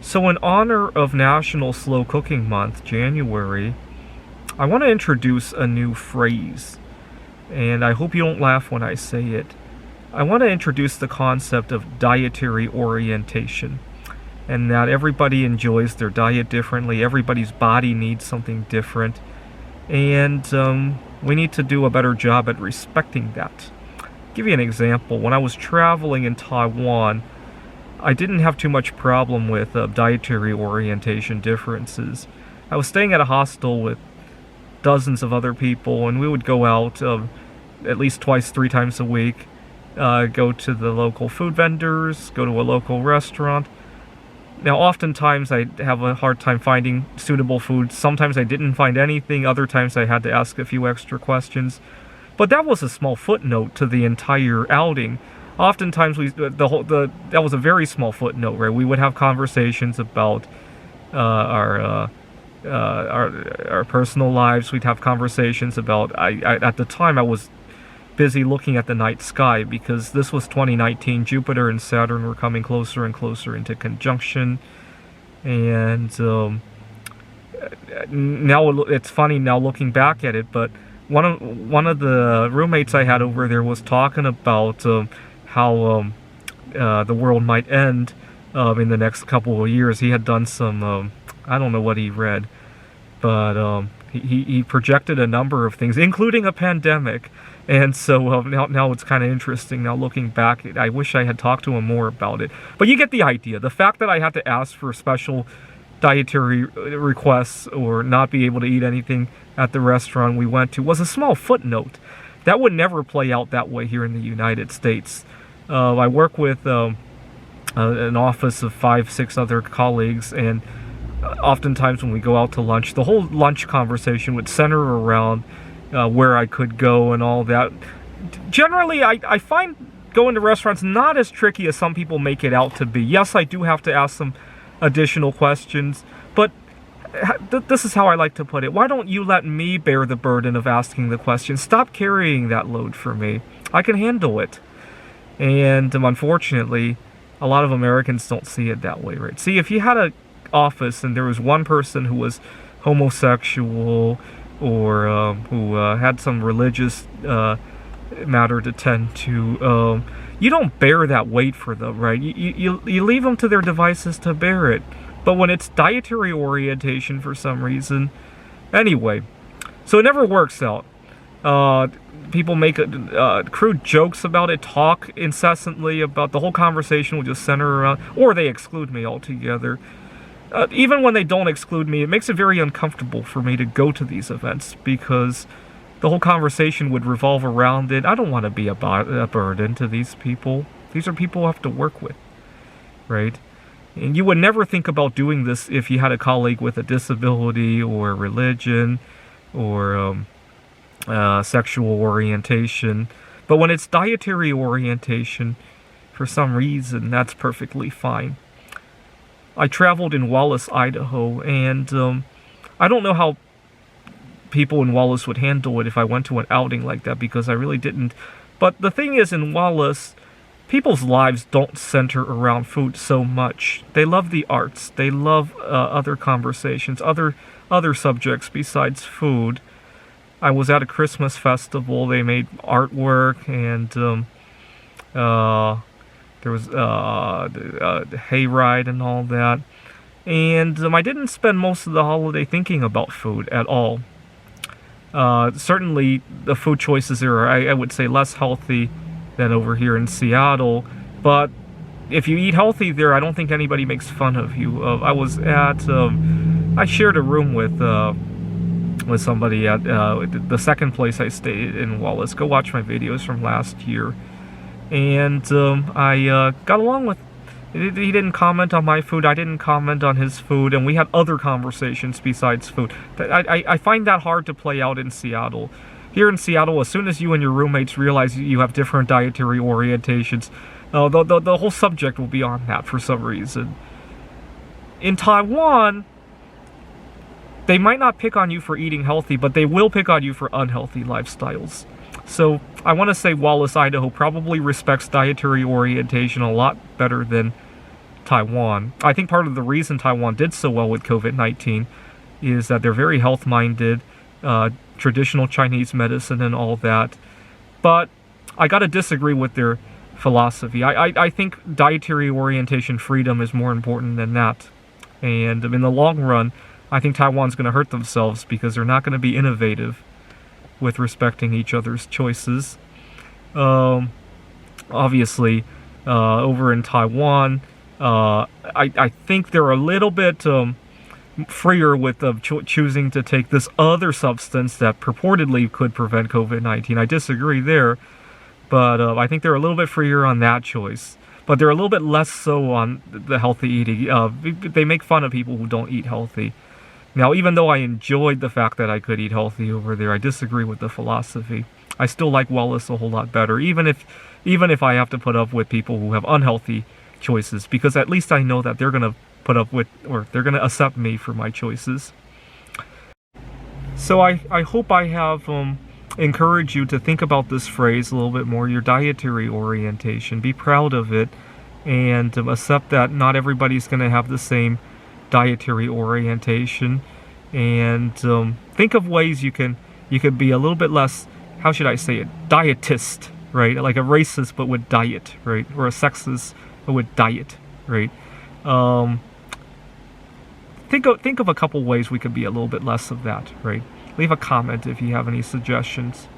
So in honor of National Slow Cooking Month, January, I want to introduce a new phrase, and I hope you don't laugh when I say it. I want to introduce the concept of dietary orientation, and that everybody enjoys their diet differently, everybody's body needs something different, and we need to do a better job at respecting that. I'll give you an example. When I was traveling in Taiwan, I didn't have too much problem with dietary orientation differences. I was staying at a hostel with dozens of other people, and we would go out at least twice, 3 times a week, go to the local food vendors, go to a local restaurant. Now, oftentimes I have a hard time finding suitable food. Sometimes I didn't find anything. Other times I had to ask a few extra questions. But that was a small footnote to the entire outing. Oftentimes that was a very small footnote, right? We would have conversations about our personal lives. We'd have conversations about, at the time I was busy looking at the night sky, because this was 2019. Jupiter and Saturn were coming closer and closer into conjunction, and now it's funny now looking back at it, but one of the roommates I had over there was talking about how the world might end in the next couple of years. He had done some, I don't know what he read, but he projected a number of things, including a pandemic. And so now it's kind of interesting now looking back. I wish I had talked to him more about it. But you get the idea. The fact that I had to ask for special dietary requests or not be able to eat anything at the restaurant we went to was a small footnote. That would never play out that way here in the United States. I work with an office of 5-6 other colleagues, and oftentimes when we go out to lunch, the whole lunch conversation would center around where I could go and all that. Generally, I find going to restaurants not as tricky as some people make it out to be. Yes, I do have to ask some additional questions, but this is how I like to put it. Why don't you let me bear the burden of asking the questions? Stop carrying that load for me. I can handle it. And unfortunately, a lot of Americans don't see it that way, right? See, if you had an office and there was one person who was homosexual or who had some religious matter to tend to, you don't bear that weight for them, right? You leave them to their devices to bear it. But when it's dietary orientation for some reason, anyway, so it never works out. People make crude jokes about it, talk incessantly about the whole conversation will just center around, or they exclude me altogether. Even when they don't exclude me, it makes it very uncomfortable for me to go to these events, because the whole conversation would revolve around it. I don't want to be a burden to these people. These are people I have to work with, right? And you would never think about doing this if you had a colleague with a disability or religion or sexual orientation. But when it's dietary orientation, for some reason, that's perfectly fine. I traveled in Wallace, Idaho, and I don't know how people in Wallace would handle it if I went to an outing like that, because I really didn't. But the thing is, in Wallace, people's lives don't center around food so much. They love the arts. They love other conversations, other subjects besides food. I was at a Christmas festival. They made artwork, and there was a hayride and all that. And I didn't spend most of the holiday thinking about food at all. Certainly, the food choices there are, I would say, less healthy than over here in Seattle. But if you eat healthy there, I don't think anybody makes fun of you. I was at, I shared a room with somebody at the second place I stayed in Wallace. Go watch my videos from last year. And I got along with. He didn't comment on my food. I didn't comment on his food, and we had other conversations besides food. I find that hard to play out in Seattle. Here in Seattle, as soon as you and your roommates realize you have different dietary orientations, the whole subject will be on that for some reason. In Taiwan, they might not pick on you for eating healthy, but they will pick on you for unhealthy lifestyles. So I want to say Wallace, Idaho probably respects dietary orientation a lot better than Taiwan. I think part of the reason Taiwan did so well with COVID-19 is that they're very health-minded, traditional Chinese medicine and all that. But I gotta disagree with their philosophy. I think dietary orientation freedom is more important than that. And in the long run, I think Taiwan's going to hurt themselves because they're not going to be innovative with respecting each other's choices. Obviously, over in Taiwan, I think they're a little bit freer with choosing to take this other substance that purportedly could prevent COVID-19. I disagree there, but I think they're a little bit freer on that choice. But they're a little bit less so on the healthy eating. They make fun of people who don't eat healthy. Now, even though I enjoyed the fact that I could eat healthy over there, I disagree with the philosophy. I still like Wellness a whole lot better, even if I have to put up with people who have unhealthy choices, because at least I know that they're gonna put up with, or they're gonna accept me for my choices. So I hope I have encouraged you to think about this phrase a little bit more, your dietary orientation. Be proud of it, and accept that not everybody's gonna have the same dietary orientation, and think of ways you can be a little bit less, how should I say it, dietist, right? Like a racist but with diet, right? Or a sexist but with diet, right? Think of a couple ways we could be a little bit less of that, right? Leave a comment if you have any suggestions.